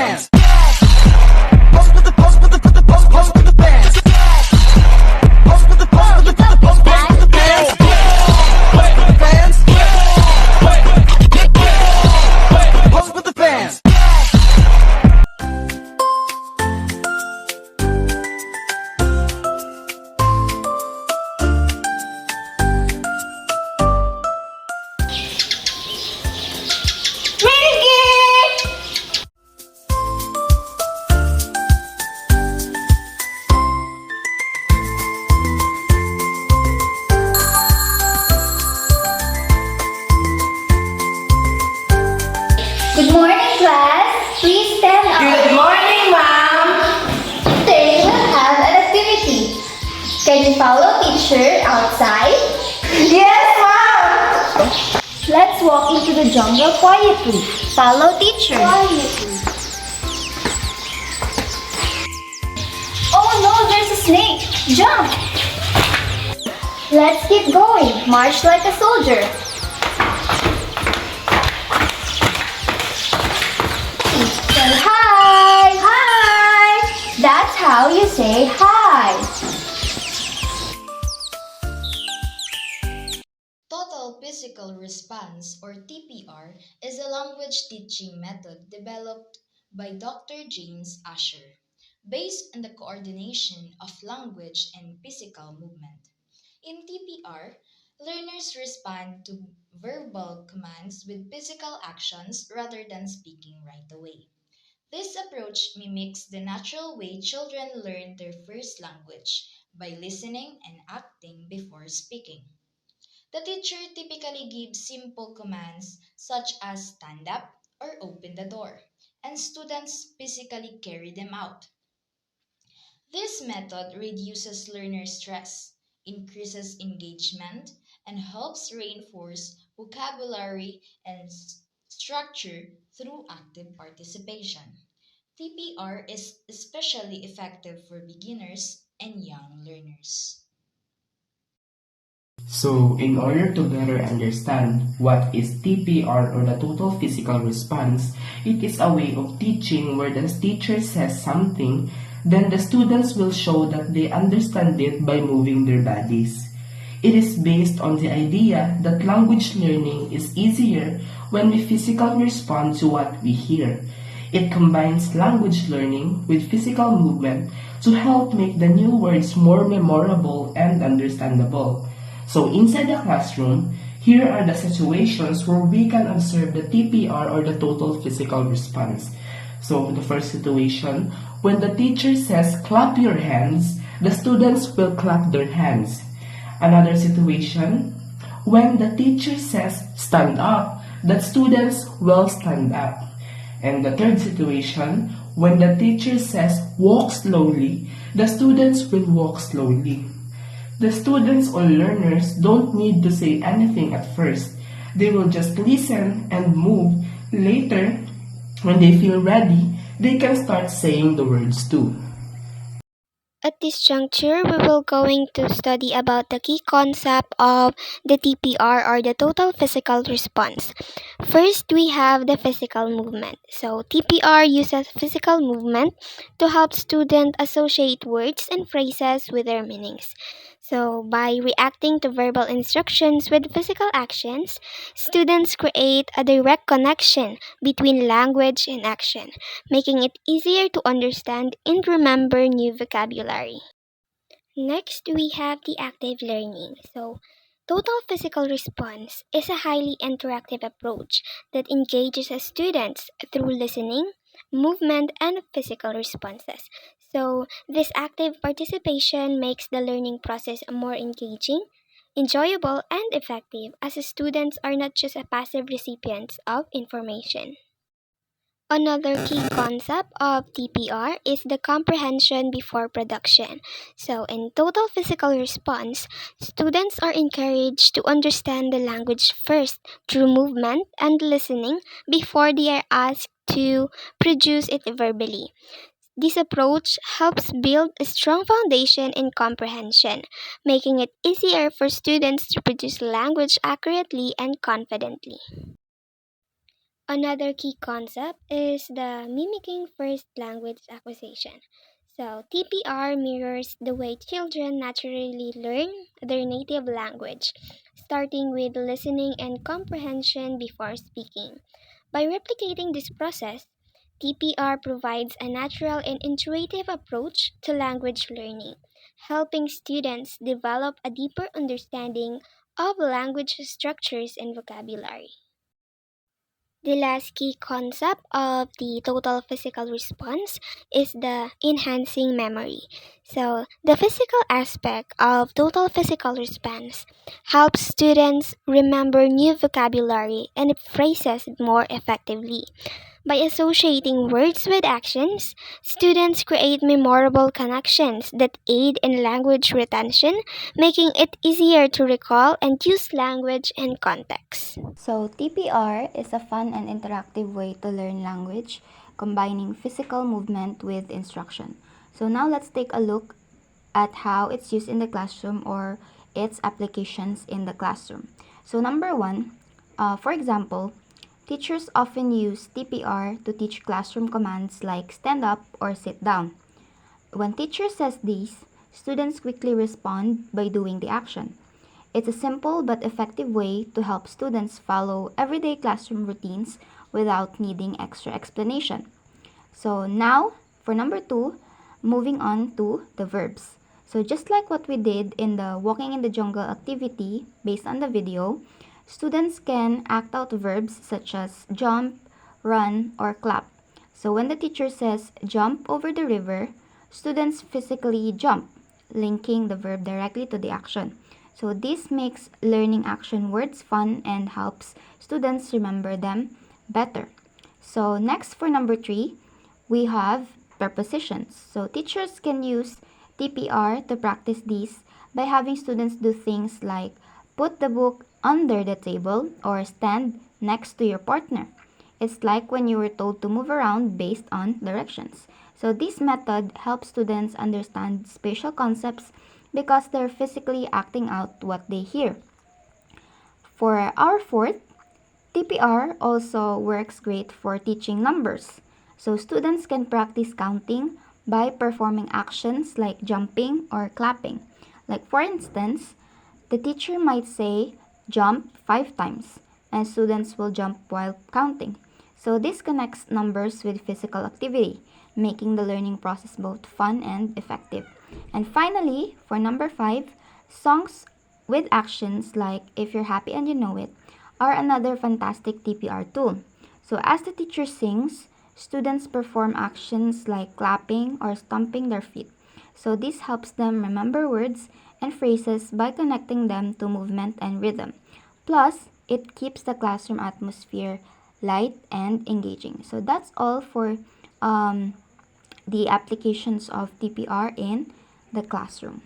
pants. Pose with the pose with the put the pose with the pants. Pose with the pose with the put the pose with the pants. Pose with the pants. Pose with the pants. Good morning, class. Please stand up. Good morning, ma'am. Today we'll have an activity. Can you follow teacher outside? Yes, ma'am. Let's walk into the jungle quietly. Follow teacher. Quietly. Oh no, there's a snake. Jump. Let's keep going. March like a soldier. Say hi. Hi. That's how you say hi. Total Physical Response, or TPR, is a language teaching method developed by Dr. James Asher, based on the coordination of language and physical movement. In TPR, learners respond to verbal commands with physical actions rather than speaking right away. This approach mimics the natural way children learn their first language by listening and acting before speaking. The teacher typically gives simple commands such as stand up or open the door, and students physically carry them out. This method reduces learner stress, increases engagement, and helps reinforce vocabulary and structure through active participation. TPR is especially effective for beginners and young learners. So, in order to better understand what is TPR or the total physical response, it is a way of teaching where the teacher says something, then the students will show that they understand it by moving their bodies. It is based on the idea that language learning is easier when we physically respond to what we hear. It combines language learning with physical movement to help make the new words more memorable and understandable. So inside the classroom, here are the situations where we can observe the TPR or the total physical response. So the first situation, when the teacher says clap your hands, the students will clap their hands. Another situation, when the teacher says stand up, the students will stand up. And the third situation, when the teacher says walk slowly, the students will walk slowly. The students or learners don't need to say anything at first. They will just listen and move. Later, when they feel ready, they can start saying the words too. At this juncture, we will going to study about the key concept of the TPR or the total physical response. First, we have the physical movement. So, TPR uses physical movement to help students associate words and phrases with their meanings. So, by reacting to verbal instructions with physical actions, students create a direct connection between language and action, making it easier to understand and remember new vocabulary. Next, we have the active learning. So, total physical response is a highly interactive approach that engages students through listening, movement, and physical responses. So, this active participation makes the learning process more engaging, enjoyable, and effective as students are not just a passive recipients of information. Another key concept of TPR is the comprehension before production. So, in total physical response, students are encouraged to understand the language first through movement and listening before they are asked to produce it verbally. This approach helps build a strong foundation in comprehension, making it easier for students to produce language accurately and confidently. Another key concept is the mimicking first language acquisition. So, TPR mirrors the way children naturally learn their native language, starting with listening and comprehension before speaking. By replicating this process, TPR provides a natural and intuitive approach to language learning, helping students develop a deeper understanding of language structures and vocabulary. The last key concept of the total physical response is the enhancing memory. So, the physical aspect of total physical response helps students remember new vocabulary and phrases more effectively. By associating words with actions, students create memorable connections that aid in language retention, making it easier to recall and use language in context. So, TPR is a fun and interactive way to learn language, combining physical movement with instruction. So, now let's take a look at how it's used in the classroom or its applications in the classroom. So, number one, for example, teachers often use TPR to teach classroom commands like stand up or sit down. When teacher says these, students quickly respond by doing the action. It's a simple but effective way to help students follow everyday classroom routines without needing extra explanation. So now, for number two, moving on to the verbs. So just like what we did in the walking in the jungle activity based on the video, students can act out verbs such as jump, run, or clap. So when the teacher says jump over the river, students physically jump, linking the verb directly to the action. So this makes learning action words fun and helps students remember them better. So next for number three, we have prepositions. So teachers can use TPR to practice these by having students do things like put the book under the table or stand next to your partner. It's like when you were told to move around based on directions. So this method helps students understand spatial concepts because they're physically acting out what they hear. For our fourth, TPR also works great for teaching numbers. So students can practice counting by performing actions like jumping or clapping. Like for instance, the teacher might say jump 5 times and students will jump while counting. So this connects numbers with physical activity, making the learning process both fun and effective. And finally, for number five, songs with actions like If You're Happy and You Know It are another fantastic TPR tool. So as the teacher sings, students perform actions like clapping or stomping their feet. So this helps them remember words and phrases by connecting them to movement and rhythm. Plus, it keeps the classroom atmosphere light and engaging. So that's all for the applications of TPR in the classroom.